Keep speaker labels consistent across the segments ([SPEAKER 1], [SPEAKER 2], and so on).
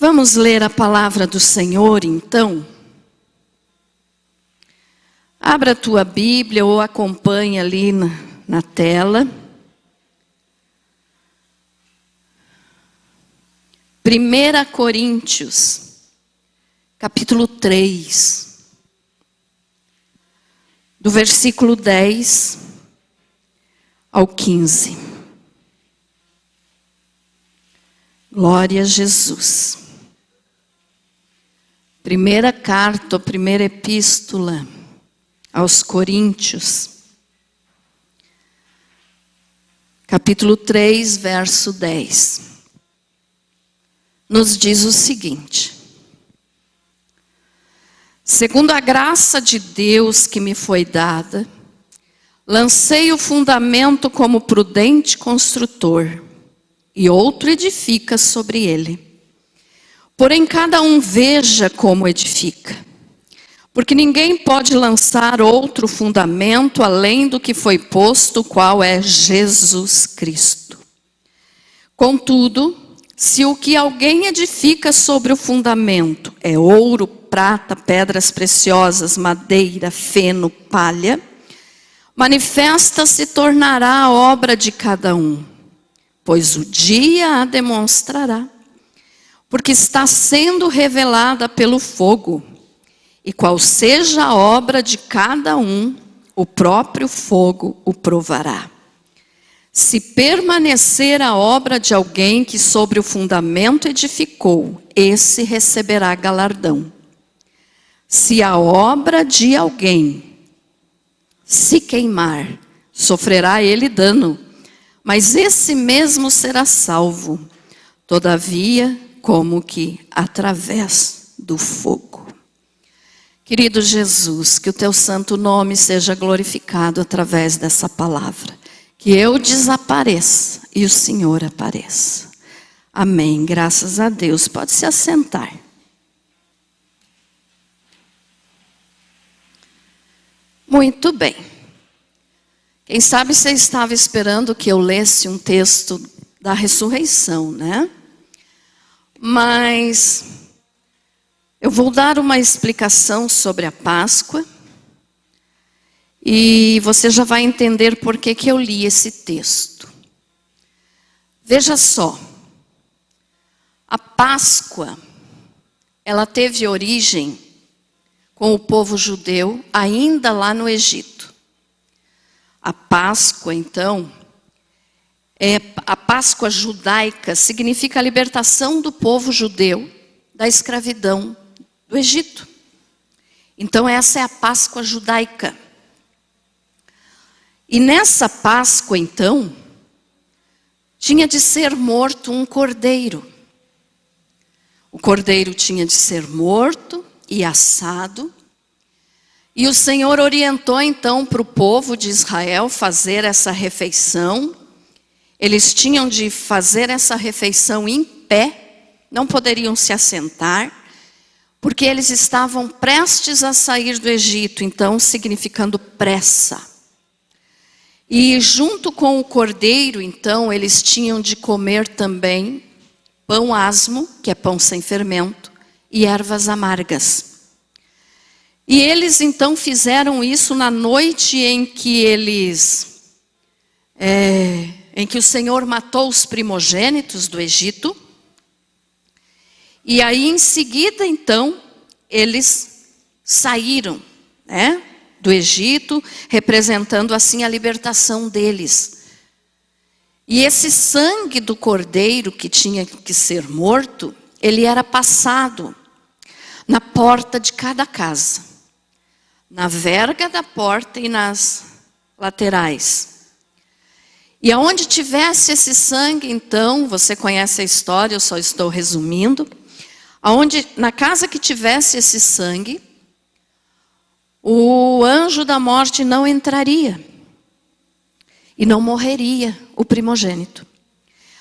[SPEAKER 1] Vamos ler a palavra do Senhor, então? Abra a tua Bíblia ou acompanhe ali na tela. 1 Coríntios, capítulo 3, do versículo 10 ao 15. Glória a Jesus. Primeira carta, primeira epístola aos Coríntios, capítulo 3, verso 10. Nos diz o seguinte: segundo a graça de Deus que me foi dada, lancei o fundamento como prudente construtor, e outro edifica sobre ele. Porém, cada um veja como edifica, porque ninguém pode lançar outro fundamento além do que foi posto, o qual é Jesus Cristo. Contudo, se o que alguém edifica sobre o fundamento é ouro, prata, pedras preciosas, madeira, feno, palha, manifesta se tornará a obra de cada um, pois o dia a demonstrará, porque está sendo revelada pelo fogo, e qual seja a obra de cada um, o próprio fogo o provará. Se permanecer a obra de alguém que sobre o fundamento edificou, esse receberá galardão. Se a obra de alguém se queimar, sofrerá ele dano, mas esse mesmo será salvo, todavia, como que através do fogo. Querido Jesus, que o teu santo nome seja glorificado através dessa palavra. Que eu desapareça e o Senhor apareça. Amém. Graças a Deus. Pode se assentar. Muito bem. Quem sabe você estava esperando que eu lesse um texto da ressurreição, né? Mas eu vou dar uma explicação sobre a Páscoa. E você já vai entender por que eu li esse texto. Veja só. A Páscoa, ela teve origem com o povo judeu ainda lá no Egito. A Páscoa, então, a Páscoa judaica significa a libertação do povo judeu da escravidão do Egito. Então essa é a Páscoa judaica. E nessa Páscoa, então, tinha de ser morto um cordeiro. O cordeiro tinha de ser morto e assado. E o Senhor orientou, então, para o povo de Israel fazer essa refeição. Eles tinham de fazer essa refeição em pé, não poderiam se assentar, porque eles estavam prestes a sair do Egito, então significando pressa. E junto com o cordeiro, então, eles tinham de comer também pão asmo, que é pão sem fermento, e ervas amargas. E eles então fizeram isso na noite em que o Senhor matou os primogênitos do Egito. E aí em seguida então eles saíram, né, do Egito, representando assim a libertação deles. E esse sangue do cordeiro que tinha que ser morto, ele era passado na porta de cada casa, na verga da porta e nas laterais. E aonde tivesse esse sangue, então, você conhece a história, eu só estou resumindo. Na casa que tivesse esse sangue, o anjo da morte não entraria. E não morreria o primogênito.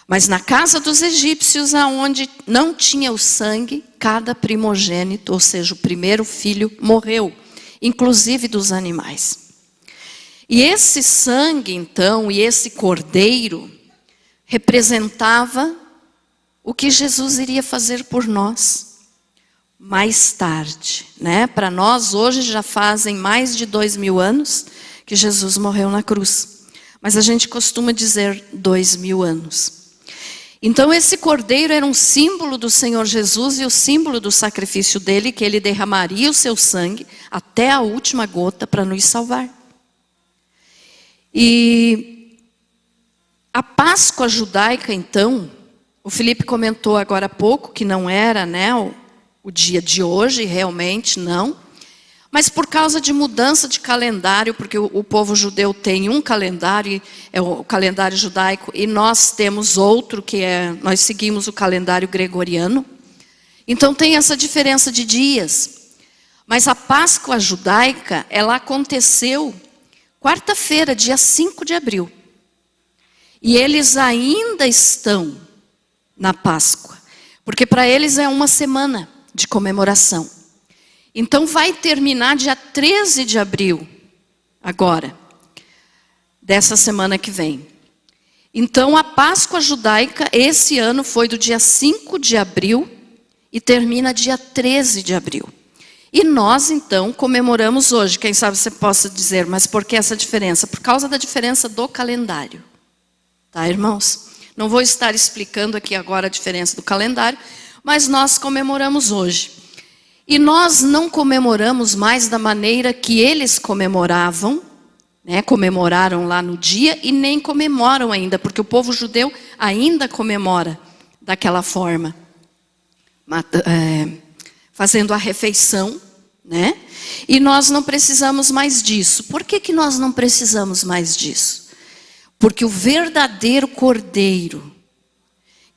[SPEAKER 1] Mas na casa dos egípcios, aonde não tinha o sangue, cada primogênito, ou seja, o primeiro filho, morreu, inclusive dos animais. E esse sangue, então, e esse cordeiro, representava o que Jesus iria fazer por nós mais tarde, né? Para nós hoje já fazem mais de 2000 anos que Jesus morreu na cruz. Mas a gente costuma dizer 2000 anos. Então esse cordeiro era um símbolo do Senhor Jesus e o símbolo do sacrifício dele, que ele derramaria o seu sangue até a última gota para nos salvar. E a Páscoa judaica, então, o Felipe comentou agora há pouco que não era, né, o dia de hoje, realmente não. Mas por causa de mudança de calendário, porque o povo judeu tem um calendário, é o calendário judaico, e nós temos outro, nós seguimos o calendário gregoriano. Então tem essa diferença de dias. Mas a Páscoa judaica, ela aconteceu quarta-feira, dia 5 de abril. E eles ainda estão na Páscoa, porque para eles é uma semana de comemoração. Então vai terminar dia 13 de abril, agora, dessa semana que vem. Então a Páscoa judaica esse ano foi do dia 5 de abril e termina dia 13 de abril. E nós então comemoramos hoje. Quem sabe você possa dizer, mas por que essa diferença? Por causa da diferença do calendário. Tá, irmãos? Não vou estar explicando aqui agora a diferença do calendário, mas nós comemoramos hoje. E nós não comemoramos mais da maneira que eles comemoravam, né? Comemoraram lá no dia e nem comemoram ainda, porque o povo judeu ainda comemora daquela forma. Fazendo a refeição, né? E nós não precisamos mais disso. Por que nós não precisamos mais disso? Porque o verdadeiro cordeiro,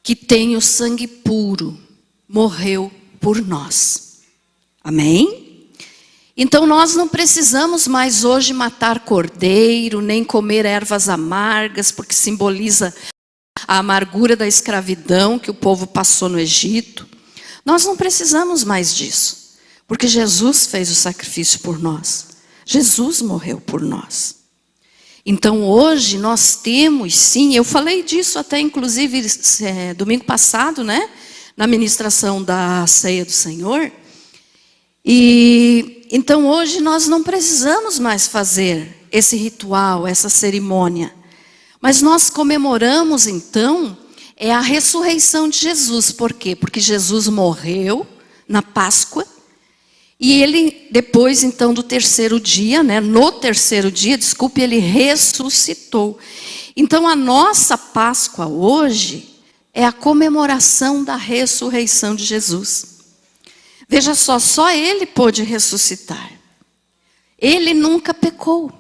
[SPEAKER 1] que tem o sangue puro, morreu por nós. Amém? Então nós não precisamos mais hoje matar cordeiro, nem comer ervas amargas, porque simboliza a amargura da escravidão que o povo passou no Egito. Nós não precisamos mais disso, porque Jesus fez o sacrifício por nós. Jesus morreu por nós. Então hoje nós temos sim, eu falei disso até inclusive domingo passado, né? Na ministração da Ceia do Senhor. E então hoje nós não precisamos mais fazer esse ritual, essa cerimônia. Mas nós comemoramos então a ressurreição de Jesus. Por quê? Porque Jesus morreu na Páscoa. E ele, depois então do terceiro dia, né, no terceiro dia, ele ressuscitou. Então a nossa Páscoa hoje é a comemoração da ressurreição de Jesus. Veja só ele pôde ressuscitar. Ele nunca pecou.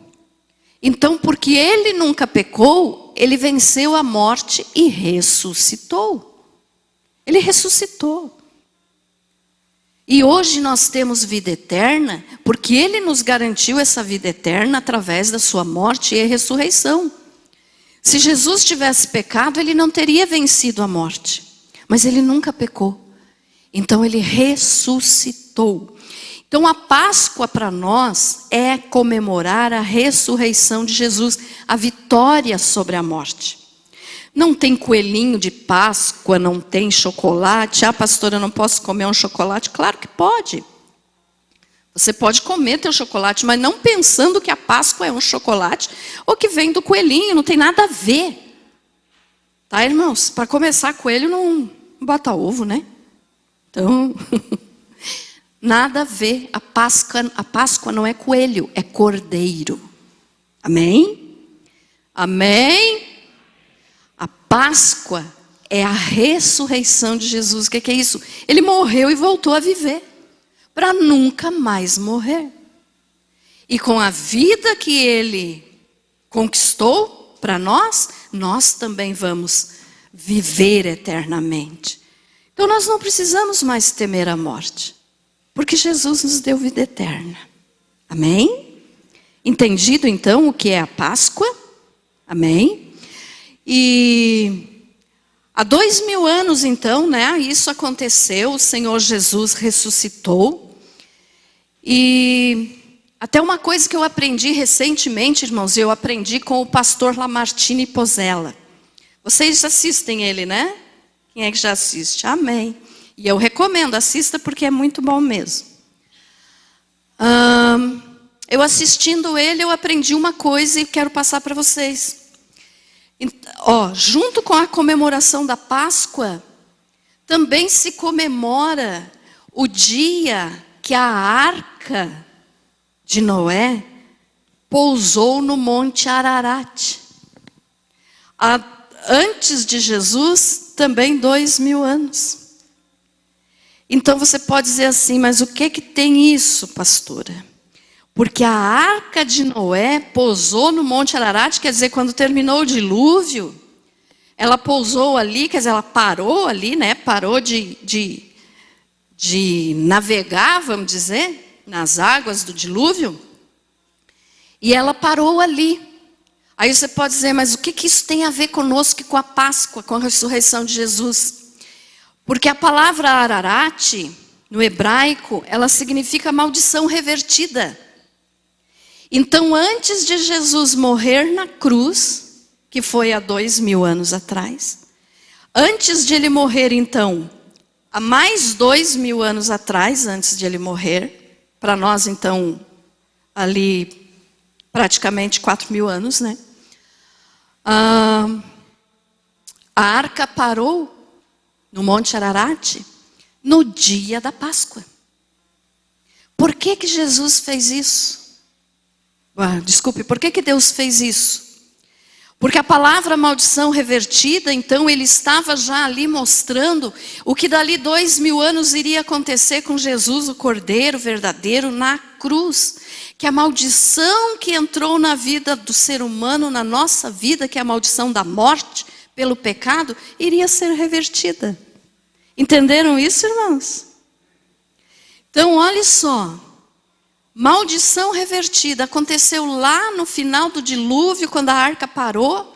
[SPEAKER 1] Então, porque ele nunca pecou, ele venceu a morte e ressuscitou. Ele ressuscitou. E hoje nós temos vida eterna, porque ele nos garantiu essa vida eterna através da sua morte e ressurreição. Se Jesus tivesse pecado, ele não teria vencido a morte. Mas ele nunca pecou. Então ele ressuscitou. Então a Páscoa para nós é comemorar a ressurreição de Jesus, a vitória sobre a morte. Não tem coelhinho de Páscoa, não tem chocolate. Ah, pastora, eu não posso comer um chocolate? Claro que pode. Você pode comer teu chocolate, mas não pensando que a Páscoa é um chocolate ou que vem do coelhinho, não tem nada a ver. Tá, irmãos? Para começar, coelho não bota ovo, né? Então, nada a ver. A Páscoa não é coelho, é cordeiro. Amém? Amém? A Páscoa é a ressurreição de Jesus. O que é isso? Ele morreu e voltou a viver, para nunca mais morrer. E com a vida que ele conquistou para nós, nós também vamos viver eternamente. Então nós não precisamos mais temer a morte, porque Jesus nos deu vida eterna. Amém? Entendido então o que é a Páscoa? Amém? E há 2000 anos então, né, isso aconteceu, o Senhor Jesus ressuscitou. E até uma coisa que eu aprendi recentemente, irmãos, eu aprendi com o pastor Lamartine Pozzella. Vocês assistem ele, né? Quem é que já assiste? Amém. E eu recomendo, assista porque é muito bom mesmo. Eu assistindo ele, eu aprendi uma coisa e quero passar para vocês. Junto com a comemoração da Páscoa, também se comemora o dia que a arca de Noé pousou no Monte Ararat. Antes de Jesus, também 2000 anos. Então você pode dizer assim, mas o que tem isso, pastora? Porque a arca de Noé pousou no Monte Ararat, quer dizer, quando terminou o dilúvio, ela pousou ali, quer dizer, ela parou ali, né? Parou de navegar, vamos dizer, nas águas do dilúvio. E ela parou ali. Aí você pode dizer, mas o que isso tem a ver conosco e com a Páscoa, com a ressurreição de Jesus? Porque a palavra Ararat, no hebraico, ela significa maldição revertida. Então, antes de Jesus morrer na cruz, que foi há 2000 anos atrás, antes de ele morrer, então, há mais 2000 anos atrás, antes de ele morrer, para nós, então, ali, praticamente 4000 anos, né? A arca parou no Monte Ararat no dia da Páscoa. Por que Jesus fez isso? Desculpe, por que Deus fez isso? Porque a palavra maldição revertida, então ele estava já ali mostrando o que dali 2000 anos iria acontecer com Jesus, o Cordeiro verdadeiro, na cruz. Que a maldição que entrou na vida do ser humano, na nossa vida, que é a maldição da morte pelo pecado, iria ser revertida. Entenderam isso, irmãos? Então, olha só. Maldição revertida aconteceu lá no final do dilúvio, quando a arca parou,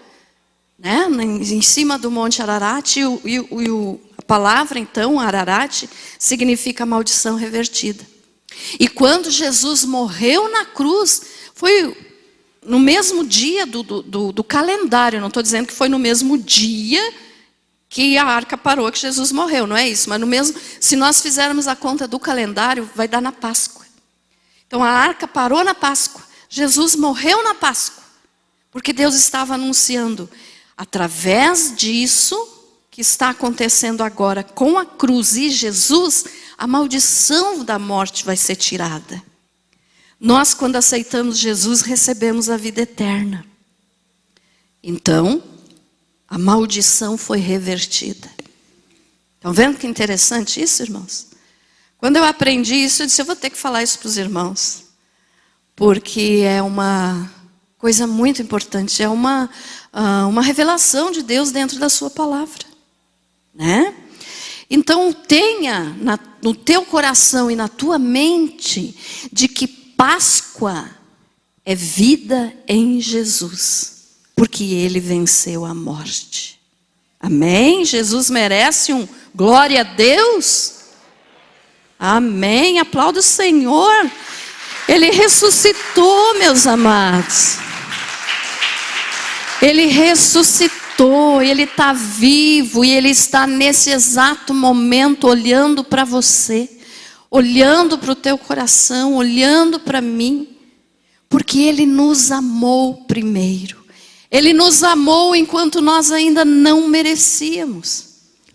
[SPEAKER 1] né, em cima do Monte Ararat, a palavra então, Ararat, significa maldição revertida. E quando Jesus morreu na cruz, foi no mesmo dia do calendário, não estou dizendo que foi no mesmo dia que a arca parou, que Jesus morreu, não é isso, mas no mesmo, se nós fizermos a conta do calendário, vai dar na Páscoa. Então a arca parou na Páscoa, Jesus morreu na Páscoa, porque Deus estava anunciando, através disso que está acontecendo agora com a cruz e Jesus, a maldição da morte vai ser tirada. Nós, quando aceitamos Jesus, recebemos a vida eterna. Então, a maldição foi revertida. Estão vendo que interessante isso, irmãos? Quando eu aprendi isso, eu disse, eu vou ter que falar isso para os irmãos. Porque é uma coisa muito importante, é uma revelação de Deus dentro da sua palavra. Né? Então tenha no teu coração e na tua mente de que Páscoa é vida em Jesus. Porque Ele venceu a morte. Amém? Jesus merece um glória a Deus? Amém, aplauda o Senhor. Ele ressuscitou, meus amados. Ele ressuscitou, Ele está vivo e Ele está nesse exato momento olhando para você, olhando para o teu coração, olhando para mim, porque Ele nos amou primeiro. Ele nos amou enquanto nós ainda não merecíamos.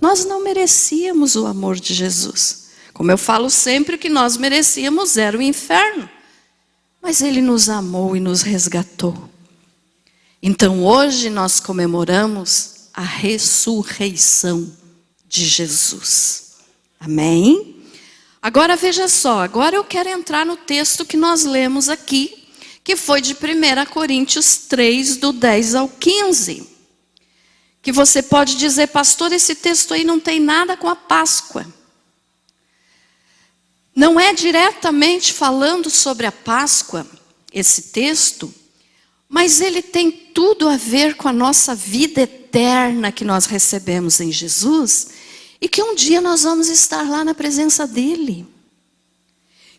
[SPEAKER 1] Nós não merecíamos o amor de Jesus. Como eu falo sempre, o que nós merecíamos era o inferno. Mas Ele nos amou e nos resgatou. Então hoje nós comemoramos a ressurreição de Jesus. Amém? Agora veja só, agora eu quero entrar no texto que nós lemos aqui, que foi de 1 Coríntios 3, do 10 ao 15. Que você pode dizer, pastor, esse texto aí não tem nada com a Páscoa. Não é diretamente falando sobre a Páscoa, esse texto, mas ele tem tudo a ver com a nossa vida eterna que nós recebemos em Jesus e que um dia nós vamos estar lá na presença dele.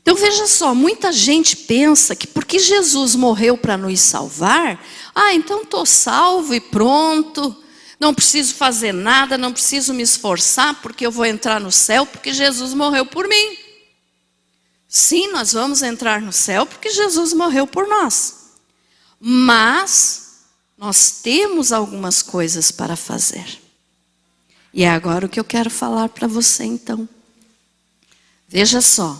[SPEAKER 1] Então veja só, muita gente pensa que porque Jesus morreu para nos salvar, então estou salvo e pronto, não preciso fazer nada, não preciso me esforçar, porque eu vou entrar no céu, porque Jesus morreu por mim. Sim, nós vamos entrar no céu, porque Jesus morreu por nós. Mas nós temos algumas coisas para fazer. E é agora o que eu quero falar para você então. Veja só,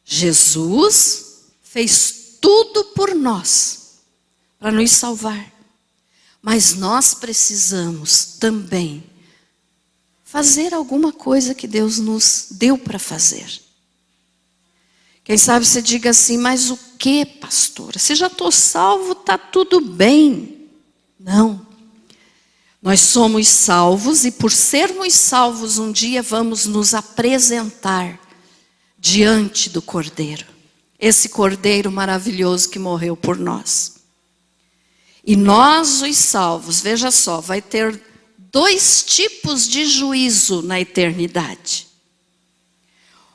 [SPEAKER 1] Jesus fez tudo por nós, para nos salvar. Mas nós precisamos também fazer alguma coisa que Deus nos deu para fazer. Quem sabe você diga assim, mas o que, pastora? Se já estou salvo, está tudo bem. Não. Nós somos salvos e por sermos salvos um dia vamos nos apresentar diante do Cordeiro. Esse Cordeiro maravilhoso que morreu por nós. E nós, os salvos, veja só, vai ter 2 tipos de juízo na eternidade.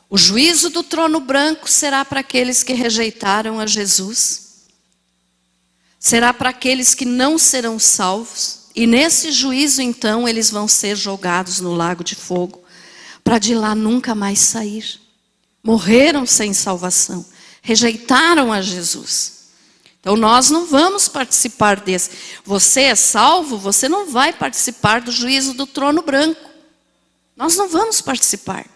[SPEAKER 1] O juízo do trono branco será para aqueles que rejeitaram a Jesus. Será para aqueles que não serão salvos. E nesse juízo, então, eles vão ser jogados no lago de fogo, para de lá nunca mais sair. Morreram sem salvação, rejeitaram a Jesus. Então nós não vamos participar desse. Você é salvo, você não vai participar do juízo do trono branco. Nós não vamos participar.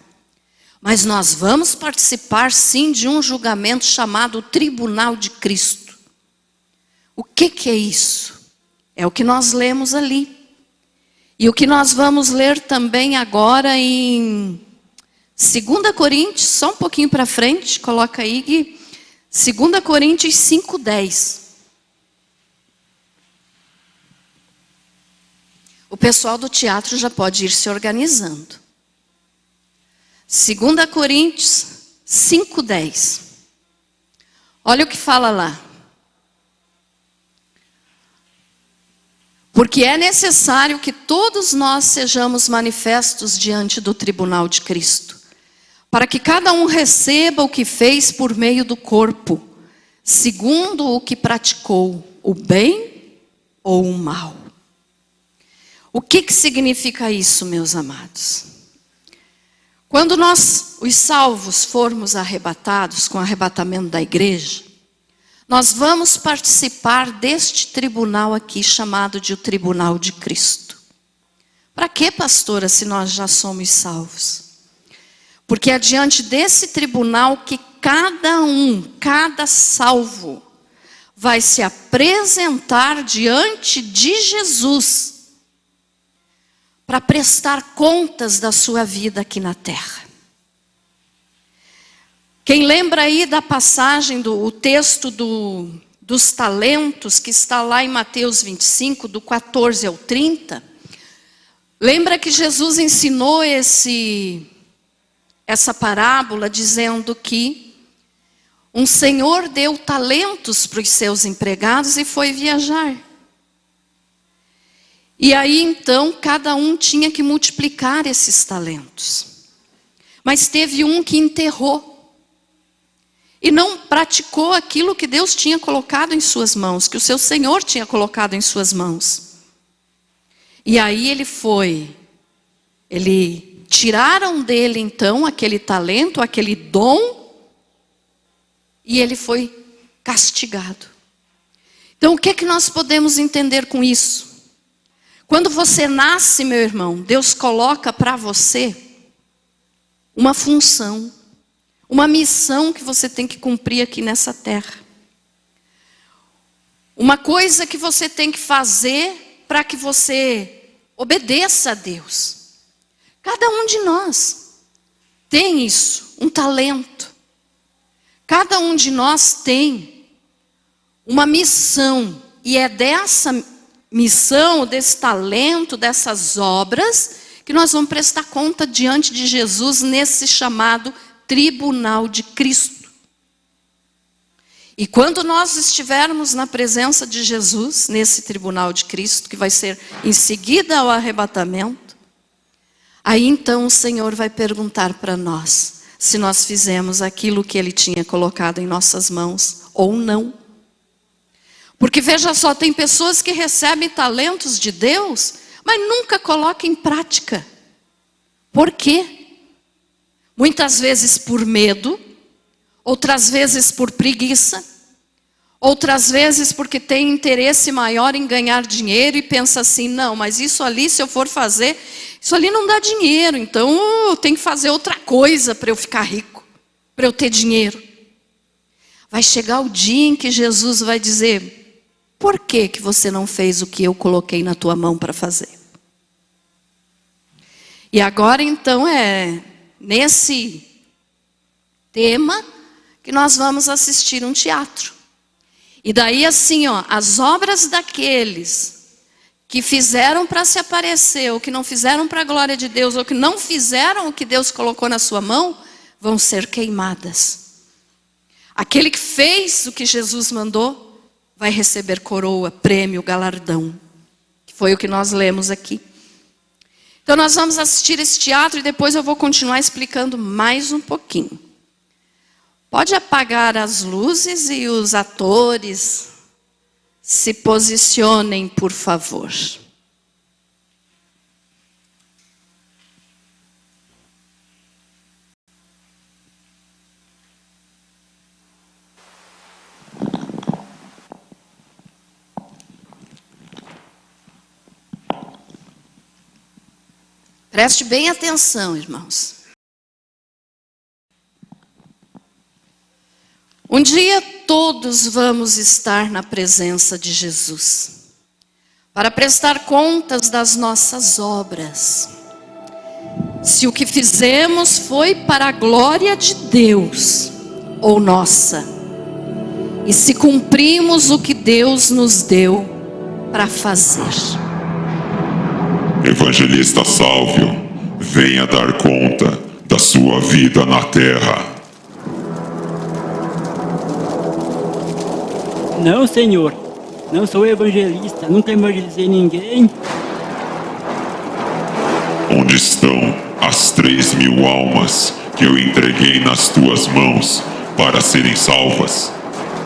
[SPEAKER 1] Mas nós vamos participar sim de um julgamento chamado Tribunal de Cristo. O que é isso? É o que nós lemos ali. E o que nós vamos ler também agora em 2 Coríntios, só um pouquinho para frente, coloca aí, Gui. 2 Coríntios 5:10. O pessoal do teatro já pode ir se organizando. 2 Coríntios 5:10. Olha o que fala lá. Porque é necessário que todos nós sejamos manifestos diante do tribunal de Cristo, para que cada um receba o que fez por meio do corpo, segundo o que praticou, o bem ou o mal. O que significa isso, meus amados? Quando nós, os salvos, formos arrebatados com o arrebatamento da igreja, nós vamos participar deste tribunal aqui, chamado de o Tribunal de Cristo. Para que, pastora, se nós já somos salvos? Porque é diante desse tribunal que cada salvo, vai se apresentar diante de Jesus, para prestar contas da sua vida aqui na terra. Quem lembra aí da passagem, o texto dos talentos, que está lá em Mateus 25, do 14 ao 30, lembra que Jesus ensinou essa parábola dizendo que um senhor deu talentos para os seus empregados e foi viajar. E aí então cada um tinha que multiplicar esses talentos. Mas teve um que enterrou. E não praticou aquilo que Deus tinha colocado em suas mãos, que o seu Senhor tinha colocado em suas mãos. E aí tiraram dele então aquele talento, aquele dom, e ele foi castigado. Então o que é que nós podemos entender com isso? Quando você nasce, meu irmão, Deus coloca para você uma função, uma missão que você tem que cumprir aqui nessa terra. Uma coisa que você tem que fazer para que você obedeça a Deus. Cada um de nós tem isso, um talento. Cada um de nós tem uma missão. E é dessa missão, desse talento, dessas obras, que nós vamos prestar conta diante de Jesus nesse chamado Tribunal de Cristo. E quando nós estivermos na presença de Jesus, nesse Tribunal de Cristo, que vai ser em seguida ao arrebatamento, aí então o Senhor vai perguntar para nós, se nós fizemos aquilo que Ele tinha colocado em nossas mãos ou não. Porque veja só, tem pessoas que recebem talentos de Deus, mas nunca coloca em prática. Por quê? Muitas vezes por medo, outras vezes por preguiça, outras vezes porque tem interesse maior em ganhar dinheiro e pensa assim, não, mas isso ali, se eu for fazer, isso ali não dá dinheiro, então eu tenho que fazer outra coisa para eu ficar rico, para eu ter dinheiro. Vai chegar o dia em que Jesus vai dizer, por que que você não fez o que eu coloquei na tua mão para fazer? E agora então é nesse tema que nós vamos assistir um teatro. E daí assim, ó, as obras daqueles que fizeram para se aparecer, ou que não fizeram para a glória de Deus, ou que não fizeram o que Deus colocou na sua mão, vão ser queimadas. Aquele que fez o que Jesus mandou, vai receber coroa, prêmio, galardão. Que foi o que nós lemos aqui. Então nós vamos assistir esse teatro e depois eu vou continuar explicando mais um pouquinho. Pode apagar as luzes e os atores se posicionem, por favor. Preste bem atenção, irmãos. Um dia todos vamos estar na presença de Jesus, para prestar contas das nossas obras. Se o que fizemos foi para a glória de Deus ou nossa, e se cumprimos o que Deus nos deu para fazer.
[SPEAKER 2] Evangelista Sálvio, venha dar conta da sua vida na terra.
[SPEAKER 3] Não, Senhor, não sou evangelista, nunca evangelizei ninguém.
[SPEAKER 2] Onde estão as 3.000 almas que eu entreguei nas tuas mãos para serem salvas?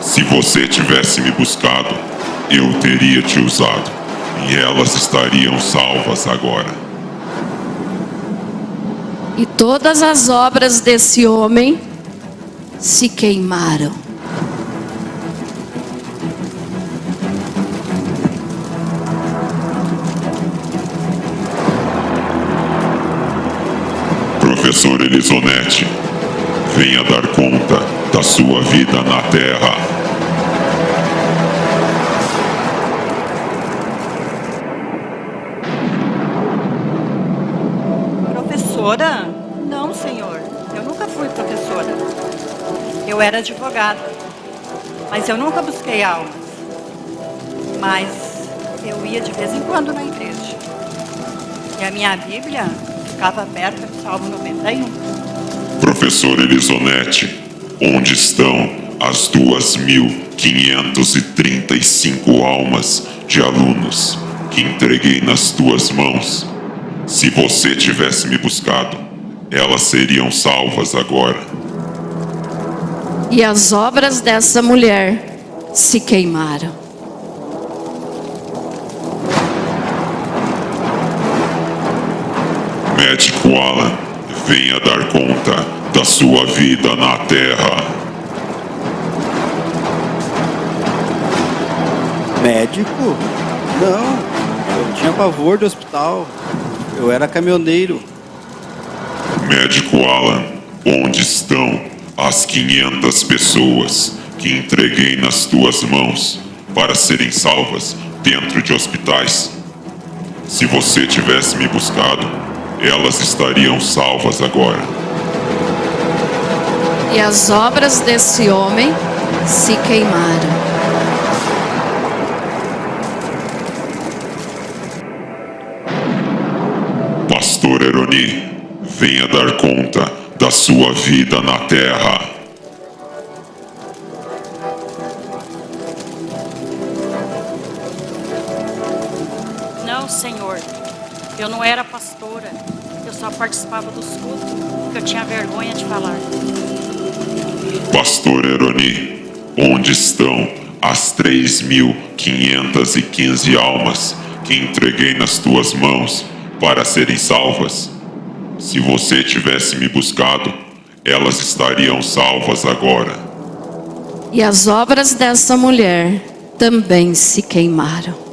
[SPEAKER 2] Se você tivesse me buscado, eu teria te usado, e elas estariam salvas agora.
[SPEAKER 1] E todas as obras desse homem se queimaram.
[SPEAKER 2] Professor Elisonete, venha dar conta da sua vida na terra.
[SPEAKER 4] Professora? Não, senhor. Eu nunca fui professora. Eu era advogada. Mas eu nunca busquei almas. Mas eu ia de vez em quando na igreja. E a minha Bíblia ficava aberta no Salmo 91.
[SPEAKER 2] Professor Elisonete, onde estão as 2.535 almas de alunos que entreguei nas tuas mãos? Se você tivesse me buscado, elas seriam salvas agora.
[SPEAKER 1] E as obras dessa mulher se queimaram.
[SPEAKER 2] Médico Alan, venha dar conta da sua vida na terra.
[SPEAKER 5] Médico? Não, eu tinha pavor do hospital. Eu era caminhoneiro.
[SPEAKER 2] Médico Alan, onde estão as 500 pessoas que entreguei nas tuas mãos para serem salvas dentro de hospitais? Se você tivesse me buscado, elas estariam salvas agora.
[SPEAKER 1] E as obras desse homem se queimaram.
[SPEAKER 2] Pastor Eroni, venha dar conta da sua vida na terra.
[SPEAKER 4] Não, senhor. Eu não era pastora. Eu só participava dos cultos, porque eu tinha vergonha de falar.
[SPEAKER 2] Pastor Eroni, onde estão as 3.515 almas que entreguei nas tuas mãos para serem salvas? Se você tivesse me buscado, elas estariam salvas agora.
[SPEAKER 1] E as obras dessa mulher também se queimaram.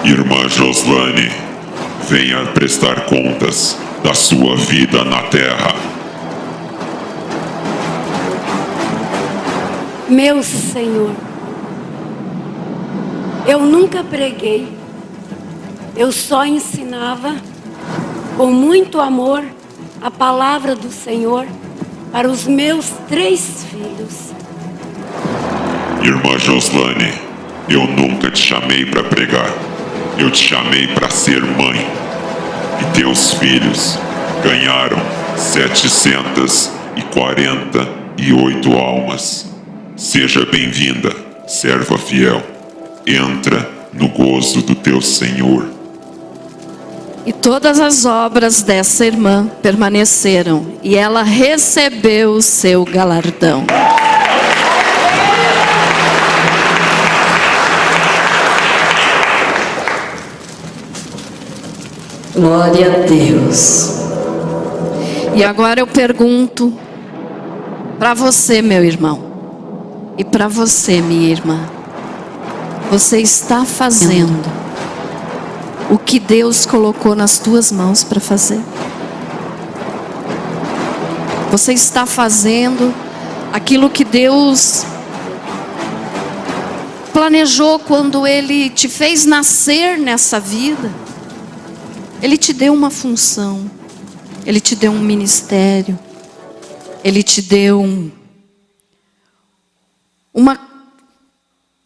[SPEAKER 2] Irmã Joslane, venha prestar contas da sua vida na terra.
[SPEAKER 6] Meu Senhor, eu nunca preguei, eu só ensinava com muito amor a palavra do Senhor para os meus 3 filhos.
[SPEAKER 2] Irmã Joslane, eu nunca te chamei para pregar, eu te chamei para ser mãe. E teus filhos ganharam 748 almas. Seja bem-vinda, serva fiel. Entra no gozo do teu Senhor.
[SPEAKER 1] E todas as obras dessa irmã permaneceram, e ela recebeu o seu galardão. Glória a Deus. E agora eu pergunto para você, meu irmão, e para você, minha irmã, você está fazendo o que Deus colocou nas tuas mãos para fazer? Você está fazendo aquilo que Deus planejou quando Ele te fez nascer nessa vida? Ele te deu uma função, Ele te deu um ministério, Ele te deu uma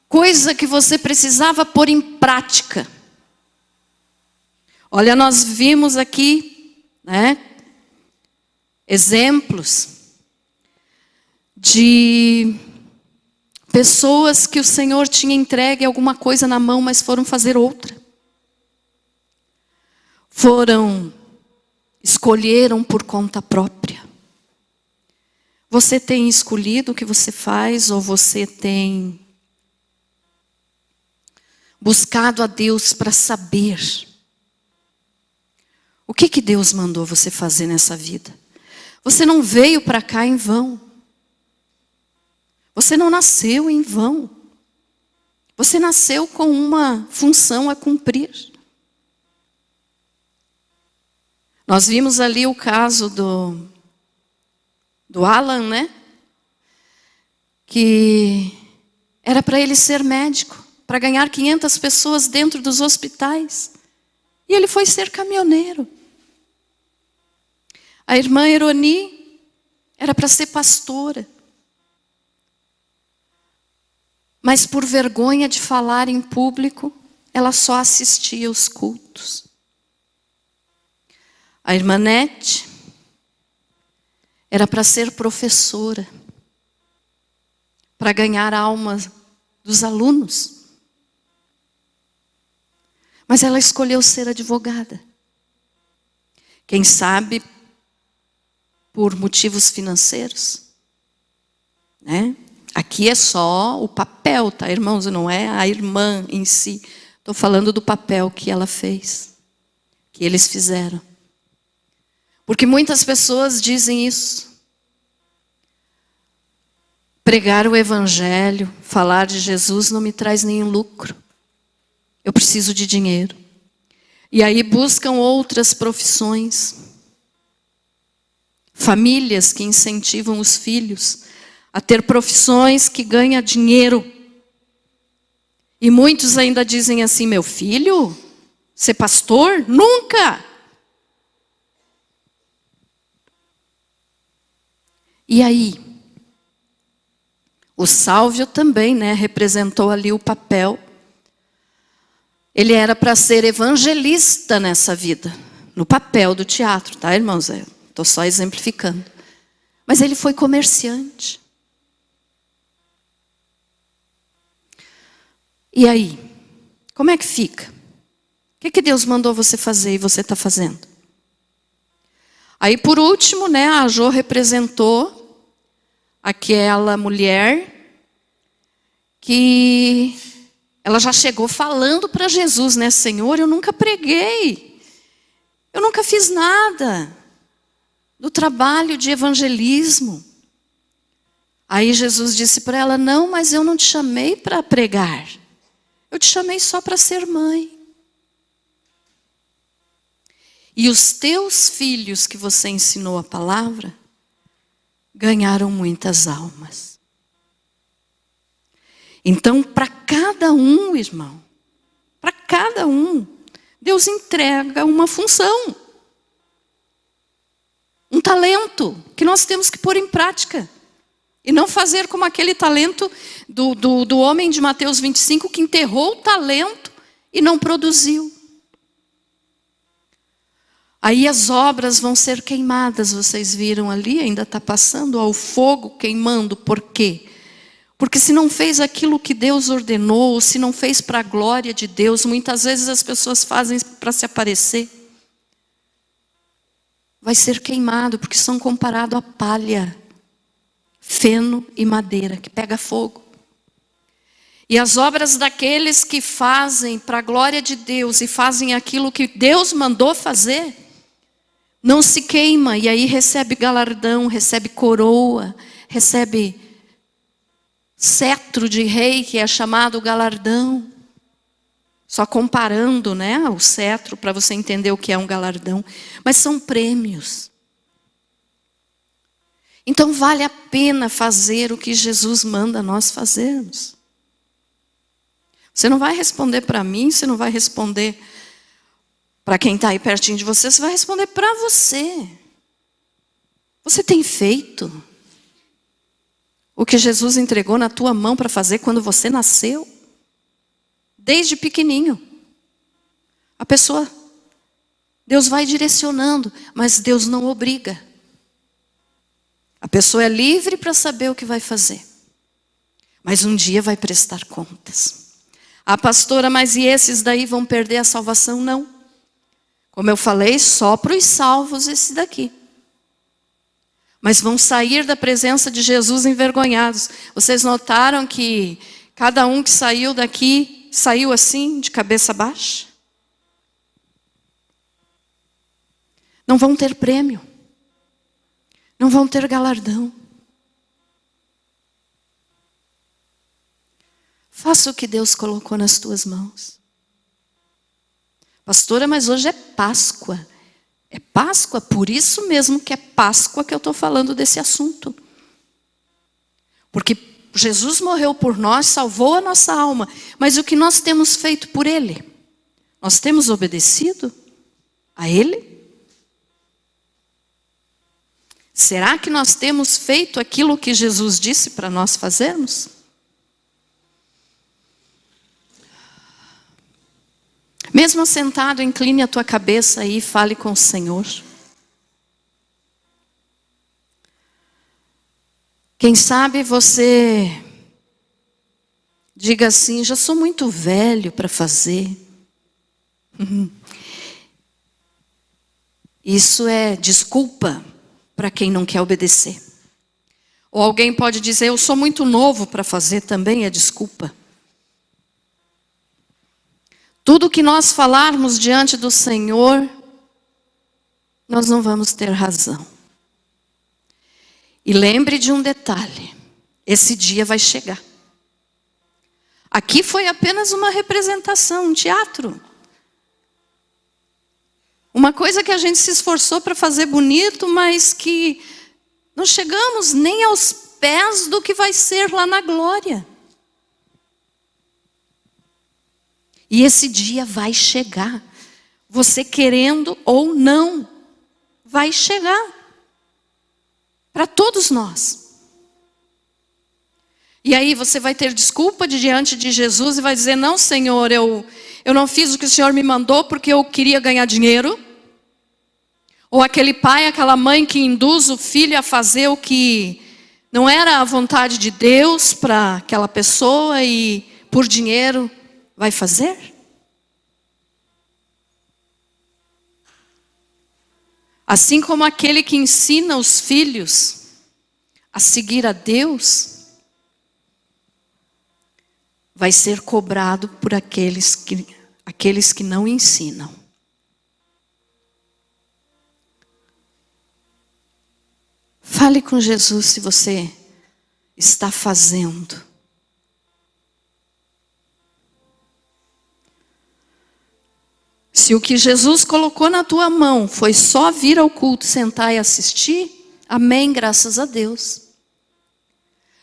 [SPEAKER 1] coisa que você precisava pôr em prática. Olha, nós vimos aqui, né, exemplos de pessoas que o Senhor tinha entregue alguma coisa na mão, mas foram fazer outra. Escolheram por conta própria. Você tem escolhido o que você faz, ou você tem buscado a Deus para saber o que Deus mandou você fazer nessa vida? Você não veio para cá em vão. Você não nasceu em vão. Você nasceu com uma função a cumprir. Nós vimos ali o caso do Alan, né? Que era para ele ser médico, para ganhar 500 pessoas dentro dos hospitais. E ele foi ser caminhoneiro. A irmã Eroni era para ser pastora. Mas por vergonha de falar em público, ela só assistia aos cultos. A irmã Nete era para ser professora, para ganhar a alma dos alunos. Mas ela escolheu ser advogada. Quem sabe por motivos financeiros, né? Aqui é só o papel, tá, irmãos? Não é a irmã em si. Estou falando do papel que ela fez, que eles fizeram. Porque muitas pessoas dizem isso. Pregar o evangelho, falar de Jesus não me traz nenhum lucro. Eu preciso de dinheiro. E aí buscam outras profissões. Famílias que incentivam os filhos a ter profissões que ganham dinheiro. E muitos ainda dizem assim: meu filho, ser pastor? Nunca! E aí? O Sálvio também, né, representou ali o papel. Ele era para ser evangelista nessa vida, no papel do teatro, tá, irmãos? Estou só exemplificando. Mas ele foi comerciante. E aí? Como é que fica? O que Deus mandou você fazer e você está fazendo? Aí, por último, né, a Jo representou aquela mulher que ela já chegou falando para Jesus, né? Senhor, eu nunca preguei, eu nunca fiz nada do trabalho de evangelismo. Aí Jesus disse para ela, não, mas eu não te chamei para pregar, eu te chamei só para ser mãe. E os teus filhos que você ensinou a palavra, ganharam muitas almas. Então, para cada um, irmão, para cada um, Deus entrega uma função. Um talento que nós temos que pôr em prática. E não fazer como aquele talento do homem de Mateus 25 que enterrou o talento e não produziu. Aí as obras vão ser queimadas, vocês viram ali, ainda está passando ao fogo queimando. Por quê? Porque se não fez aquilo que Deus ordenou, se não fez para a glória de Deus, muitas vezes as pessoas fazem para se aparecer. Vai ser queimado, porque são comparados a palha, feno e madeira, que pega fogo. E as obras daqueles que fazem para a glória de Deus e fazem aquilo que Deus mandou fazer, não se queima, e aí recebe galardão, recebe coroa, recebe cetro de rei, que é chamado galardão. Só comparando, né, o cetro, para você entender o que é um galardão. Mas são prêmios. Então vale a pena fazer o que Jesus manda nós fazermos. Você não vai responder para mim, você não vai responder para quem está aí pertinho de você, você vai responder para você. Você tem feito o que Jesus entregou na tua mão para fazer quando você nasceu? Desde pequenininho. A pessoa, Deus vai direcionando, mas Deus não obriga. A pessoa é livre para saber o que vai fazer. Mas um dia vai prestar contas. Ah, pastora, mas e esses daí vão perder a salvação? Não. Como eu falei, só para os salvos esse daqui. Mas vão sair da presença de Jesus envergonhados. Vocês notaram que cada um que saiu daqui, saiu assim, de cabeça baixa? Não vão ter prêmio. Não vão ter galardão. Faça o que Deus colocou nas tuas mãos. Pastora, mas hoje é Páscoa. É Páscoa, por isso mesmo que é Páscoa que eu estou falando desse assunto. Porque Jesus morreu por nós, salvou a nossa alma. Mas o que nós temos feito por Ele? Nós temos obedecido a Ele? Será que nós temos feito aquilo que Jesus disse para nós fazermos? Mesmo sentado, incline a tua cabeça aí e fale com o Senhor. Quem sabe você diga assim, já sou muito velho para fazer. Isso é desculpa para quem não quer obedecer. Ou alguém pode dizer, eu sou muito novo para fazer, também é desculpa. Tudo que nós falarmos diante do Senhor, nós não vamos ter razão. E lembre de um detalhe, esse dia vai chegar. Aqui foi apenas uma representação, um teatro. Uma coisa que a gente se esforçou para fazer bonito, mas que não chegamos nem aos pés do que vai ser lá na glória. E esse dia vai chegar. Você querendo ou não, vai chegar. Para todos nós. E aí você vai ter desculpa diante de Jesus e vai dizer, não, Senhor, eu não fiz o que o Senhor me mandou porque eu queria ganhar dinheiro. Ou aquele pai, aquela mãe que induz o filho a fazer o que não era a vontade de Deus para aquela pessoa e por dinheiro vai fazer? Assim como aquele que ensina os filhos a seguir a Deus, vai ser cobrado por aqueles que não ensinam. Fale com Jesus se você está fazendo. Se o que Jesus colocou na tua mão foi só vir ao culto, sentar e assistir, amém, graças a Deus.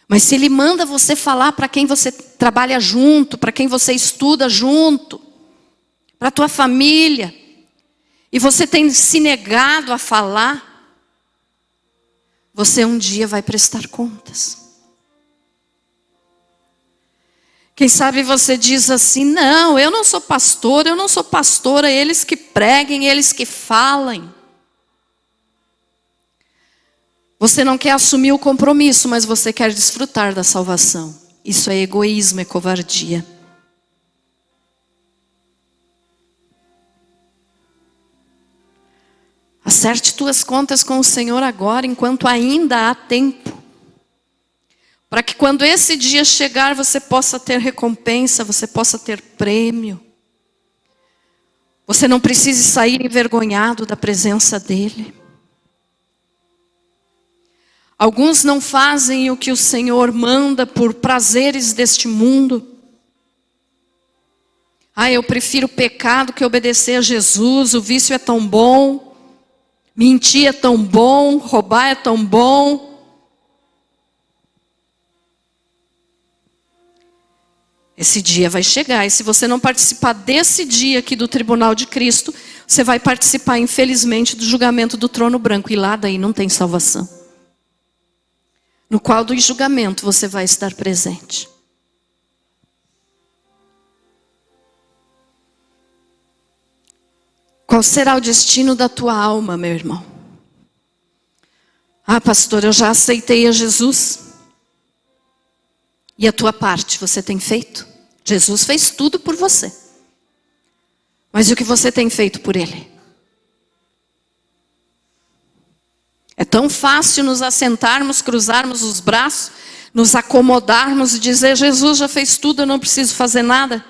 [SPEAKER 1] Mas se Ele manda você falar para quem você trabalha junto, para quem você estuda junto, para a tua família, e você tem se negado a falar, você um dia vai prestar contas. Quem sabe você diz assim, não, eu não sou pastora, eles que preguem, eles que falem. Você não quer assumir o compromisso, mas você quer desfrutar da salvação. Isso é egoísmo, é covardia. Acerte tuas contas com o Senhor agora, enquanto ainda há tempo. Para que quando esse dia chegar, você possa ter recompensa, você possa ter prêmio. Você não precise sair envergonhado da presença dEle. Alguns não fazem o que o Senhor manda por prazeres deste mundo. Eu prefiro o pecado que obedecer a Jesus, o vício é tão bom, mentir é tão bom, roubar é tão bom. Esse dia vai chegar, e se você não participar desse dia aqui do Tribunal de Cristo, você vai participar, infelizmente, do julgamento do trono branco, e lá daí não tem salvação. No qual do julgamento você vai estar presente. Qual será o destino da tua alma, meu irmão? Pastor, eu já aceitei a Jesus. E a tua parte você tem feito? Jesus fez tudo por você. Mas o que você tem feito por Ele? É tão fácil nos assentarmos, cruzarmos os braços, nos acomodarmos e dizer, Jesus já fez tudo, eu não preciso fazer nada.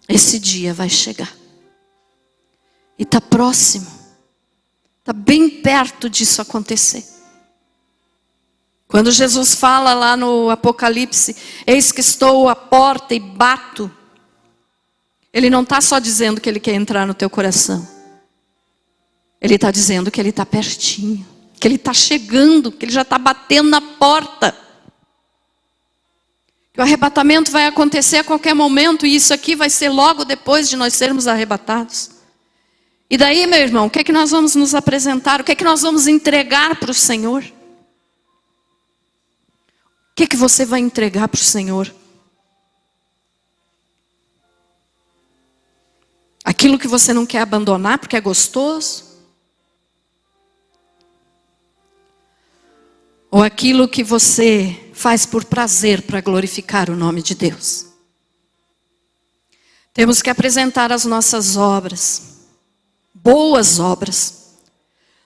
[SPEAKER 1] Esse dia vai chegar. E está próximo. Está bem perto disso acontecer. Quando Jesus fala lá no Apocalipse, eis que estou à porta e bato. Ele não está só dizendo que Ele quer entrar no teu coração. Ele está dizendo que Ele está pertinho. Que Ele está chegando, que Ele já está batendo na porta. Que o arrebatamento vai acontecer a qualquer momento, e isso aqui vai ser logo depois de nós sermos arrebatados. E daí, meu irmão, o que é que nós vamos nos apresentar? O que é que nós vamos entregar para o Senhor? O que é que você vai entregar para o Senhor? Aquilo que você não quer abandonar porque é gostoso? Ou aquilo que você faz por prazer para glorificar o nome de Deus? Temos que apresentar as nossas obras. Boas obras.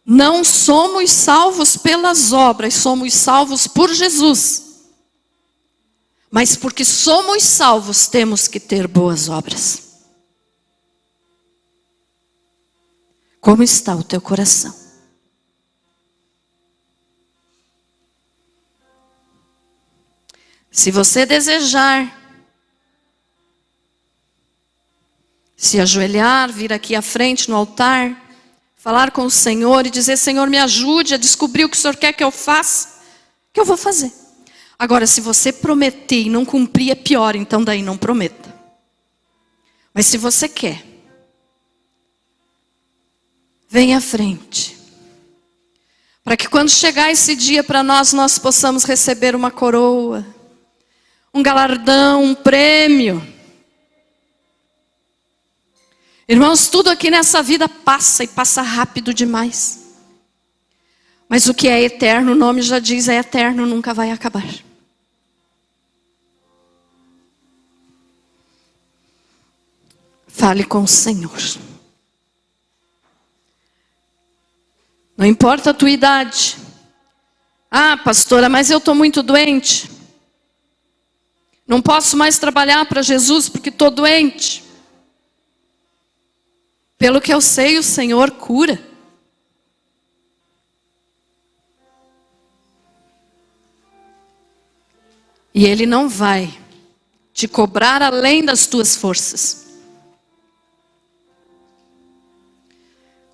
[SPEAKER 1] Não somos salvos pelas obras, somos salvos por Jesus. Mas porque somos salvos, temos que ter boas obras. Como está o teu coração? Se você desejar se ajoelhar, vir aqui à frente no altar, falar com o Senhor e dizer, Senhor, me ajude a descobrir o que o Senhor quer que eu faça, que eu vou fazer. Agora, se você prometer e não cumprir, é pior, então daí não prometa. Mas se você quer, vem à frente. Para que quando chegar esse dia para nós, nós possamos receber uma coroa, um galardão, um prêmio. Irmãos, tudo aqui nessa vida passa e passa rápido demais. Mas o que é eterno, o nome já diz, é eterno, nunca vai acabar. Fale com o Senhor. Não importa a tua idade. Ah, pastora, mas eu estou muito doente. Não posso mais trabalhar para Jesus porque estou doente. Pelo que eu sei, o Senhor cura. E Ele não vai te cobrar além das tuas forças.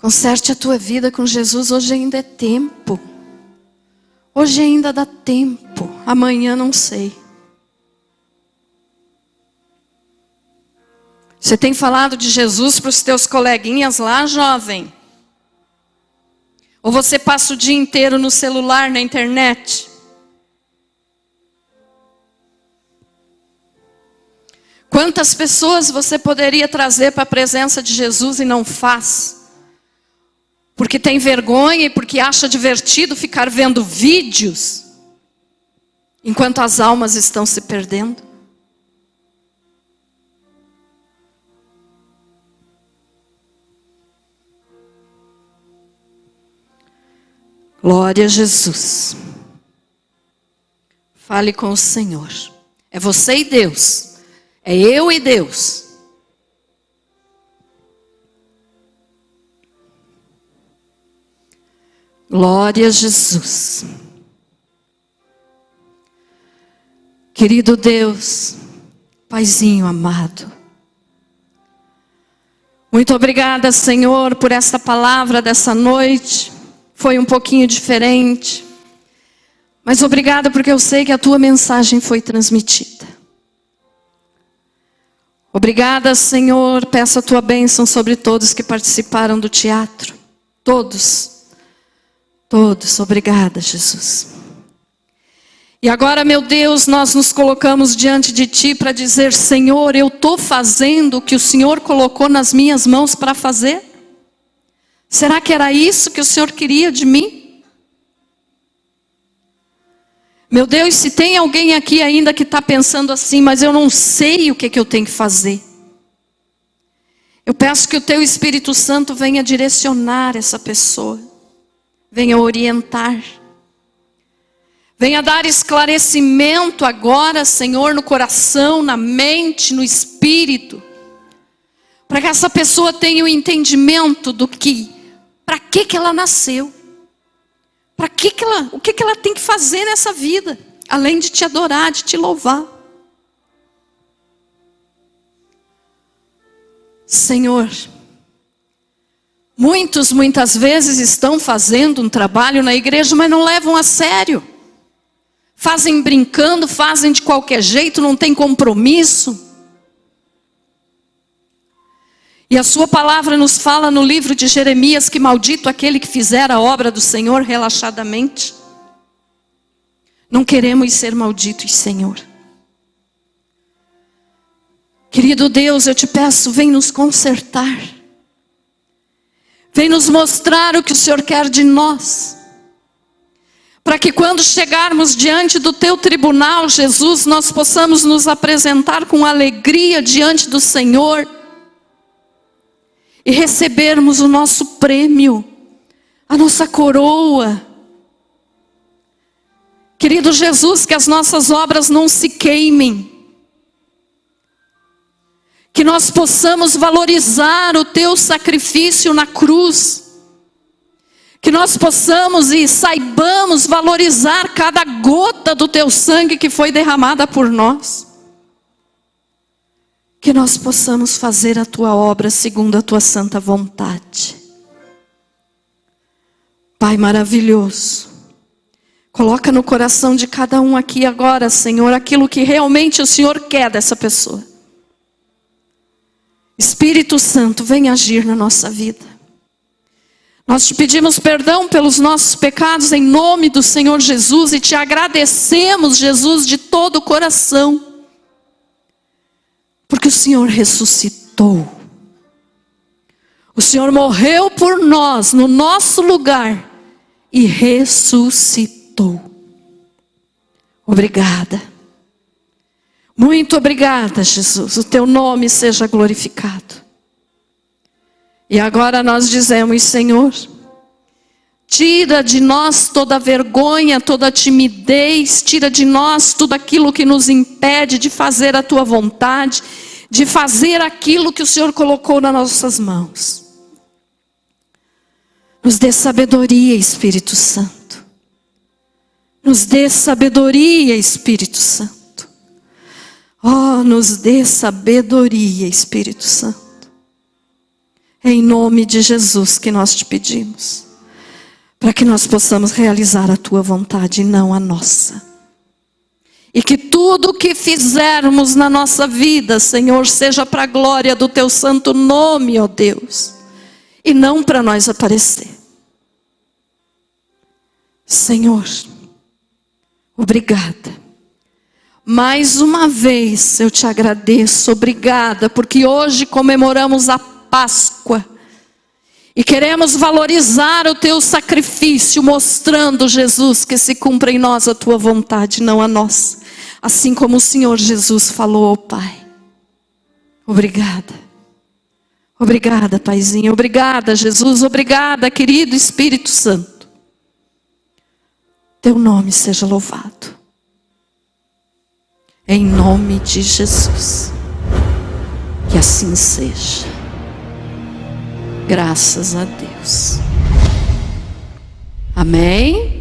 [SPEAKER 1] Conserte a tua vida com Jesus, hoje ainda é tempo. Hoje ainda dá tempo, amanhã não sei. Você tem falado de Jesus para os teus coleguinhas lá, jovem? Ou você passa o dia inteiro no celular, na internet? Quantas pessoas você poderia trazer para a presença de Jesus e não faz? Porque tem vergonha e porque acha divertido ficar vendo vídeos, enquanto as almas estão se perdendo. Glória a Jesus. Fale com o Senhor. É você e Deus. É eu e Deus. Glória a Jesus. Querido Deus, Paizinho amado, muito obrigada, Senhor, por esta palavra dessa noite. Foi um pouquinho diferente, mas obrigada porque eu sei que a tua mensagem foi transmitida. Obrigada, Senhor, peço a tua bênção sobre todos que participaram do teatro. Todos, obrigada, Jesus. E agora, meu Deus, nós nos colocamos diante de ti para dizer: Senhor, eu estou fazendo o que o Senhor colocou nas minhas mãos para fazer? Será que era isso que o Senhor queria de mim? Meu Deus, se tem alguém aqui ainda que está pensando assim, mas eu não sei o que eu tenho que fazer. Eu peço que o teu Espírito Santo venha direcionar essa pessoa. Venha orientar. Venha dar esclarecimento agora, Senhor, no coração, na mente, no espírito. Para que essa pessoa tenha o entendimento do que, para que ela nasceu. O que ela tem que fazer nessa vida, além de te adorar, de te louvar. Senhor, muitas vezes estão fazendo um trabalho na igreja, mas não levam a sério. Fazem brincando, fazem de qualquer jeito, não tem compromisso. E a sua palavra nos fala no livro de Jeremias que maldito aquele que fizer a obra do Senhor relaxadamente. Não queremos ser malditos, Senhor. Querido Deus, eu te peço, vem nos consertar. Vem nos mostrar o que o Senhor quer de nós. Para que quando chegarmos diante do teu tribunal, Jesus, nós possamos nos apresentar com alegria diante do Senhor. E recebermos o nosso prêmio, a nossa coroa. Querido Jesus, que as nossas obras não se queimem. Que nós possamos valorizar o teu sacrifício na cruz. Que nós possamos e saibamos valorizar cada gota do teu sangue que foi derramada por nós. Que nós possamos fazer a tua obra segundo a tua santa vontade. Pai maravilhoso, coloca no coração de cada um aqui agora, Senhor, aquilo que realmente o Senhor quer dessa pessoa. Espírito Santo, vem agir na nossa vida. Nós te pedimos perdão pelos nossos pecados em nome do Senhor Jesus e te agradecemos, Jesus, de todo o coração. Porque o Senhor ressuscitou. O Senhor morreu por nós, no nosso lugar, e ressuscitou. Obrigada. Muito obrigada, Jesus. O teu nome seja glorificado. E agora nós dizemos: Senhor, Tira de nós toda vergonha, toda timidez, tira de nós tudo aquilo que nos impede de fazer a tua vontade, de fazer aquilo que o Senhor colocou nas nossas mãos. Nos dê sabedoria, Espírito Santo. Nos dê sabedoria, Espírito Santo. Oh, nos dê sabedoria, Espírito Santo. É em nome de Jesus que nós te pedimos, para que nós possamos realizar a tua vontade e não a nossa. E que tudo o que fizermos na nossa vida, Senhor, seja para a glória do teu santo nome, ó Deus, e não para nós aparecer. Senhor, obrigada. Mais uma vez eu te agradeço, obrigada, porque hoje comemoramos a Páscoa. E queremos valorizar o teu sacrifício, mostrando, Jesus, que se cumpra em nós a tua vontade, não a nossa. Assim como o Senhor Jesus falou ao Pai. Obrigada. Obrigada, Paizinho. Obrigada, Jesus. Obrigada, querido Espírito Santo. Teu nome seja louvado. Em nome de Jesus. Que assim seja. Graças a Deus. Amém?